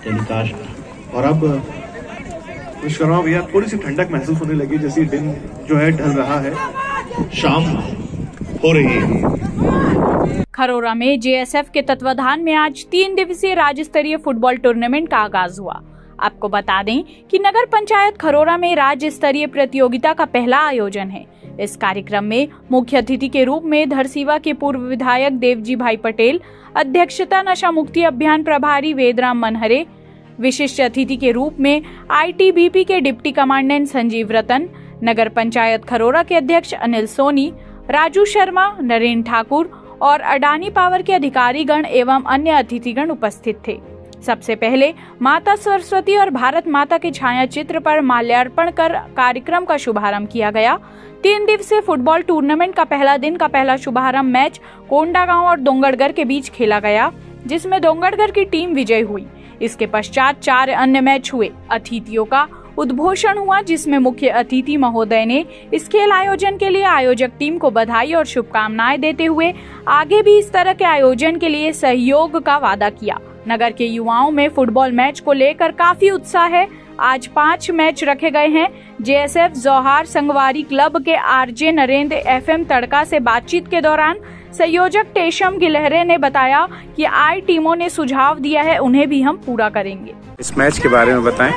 Telecast. और अब विश्वकर्मा भैया थोड़ी सी ठंडक महसूस होने लगी, जैसे दिन जो है ढल रहा है, शाम हो रही है। खरोरा में जेएसएफ के तत्वाधान में आज 3 दिवसीय राज्य स्तरीय फुटबॉल टूर्नामेंट का आगाज हुआ। आपको बता दें कि नगर पंचायत खरोरा में राज्य स्तरीय प्रतियोगिता का पहला आयोजन है। इस कार्यक्रम में मुख्य अतिथि के रूप में धरसीवा के पूर्व विधायक देवजी भाई पटेल, अध्यक्षता नशा मुक्ति अभियान प्रभारी वेदराम मनहरे, विशिष्ट अतिथि के रूप में आईटीबीपी के डिप्टी कमांडेंट संजीव रतन, नगर पंचायत खरोरा के अध्यक्ष अनिल सोनी, राजू शर्मा, नरेंद्र ठाकुर और अडानी पावर के अधिकारीगण एवं अन्य अतिथिगण उपस्थित थे। सबसे पहले माता सरस्वती और भारत माता के छाया चित्र पर माल्यार्पण कर कार्यक्रम का शुभारंभ किया गया। 3 दिवसीय फुटबॉल टूर्नामेंट का पहला दिन का पहला शुभारंभ मैच कोंडागांव और डोंगरगढ़ के बीच खेला गया, जिसमें डोंगरगढ़ की टीम विजयी हुई। इसके पश्चात 4 अन्य मैच हुए। अतिथियों का उद्घोषण हुआ, जिसमें मुख्य अतिथि महोदय ने इस खेल आयोजन के लिए आयोजक टीम को बधाई और शुभकामनाएं देते हुए आगे भी इस तरह के आयोजन के लिए सहयोग का वादा किया। नगर के युवाओं में फुटबॉल मैच को लेकर काफी उत्साह है। आज 5 मैच रखे गए हैं। जेएसएफ जौहार संगवारी क्लब के आरजे नरेंद्र एफएम तड़का से बातचीत के दौरान संयोजक टेशम गिलहरे ने बताया कि आई टीमों ने सुझाव दिया है, उन्हें भी हम पूरा करेंगे। इस मैच के बारे में बताएं।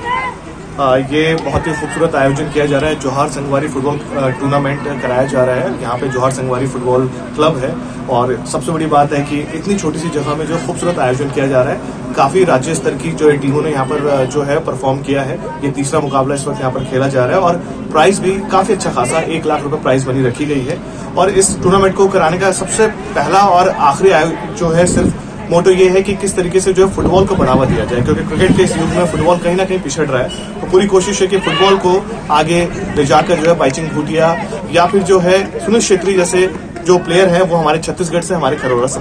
ये बहुत ही खूबसूरत आयोजन किया जा रहा है। जौहार संगवारी फुटबॉल टूर्नामेंट कराया जा रहा है। यहाँ पे जौहार संगवारी फुटबॉल क्लब है और सबसे बड़ी बात है कि इतनी छोटी सी जगह में जो खूबसूरत आयोजन किया जा रहा है, काफी राज्य स्तर की जो टीमों ने यहाँ पर जो है परफॉर्म किया है। ये तीसरा मुकाबला इस वक्त यहाँ पर खेला जा रहा है और प्राइज भी काफी अच्छा खासा 1 लाख रुपए प्राइज मनी रखी गई है। और इस टूर्नामेंट को कराने का सबसे पहला और आखिरी आयोजन जो है सिर्फ मोटो ये है कि किस तरीके से जो है फुटबॉल को बढ़ावा दिया जाए, क्योंकि क्रिकेट के इस युग में फुटबॉल कहीं ना कहीं पिछड़ रहा है। तो पूरी कोशिश है कि फुटबॉल को आगे ले जाकर जो है बाइचिंग भूटिया या फिर जो है सुनील छेत्री जैसे जो प्लेयर हैं वो हमारे छत्तीसगढ़ से हमारे खरोरा से।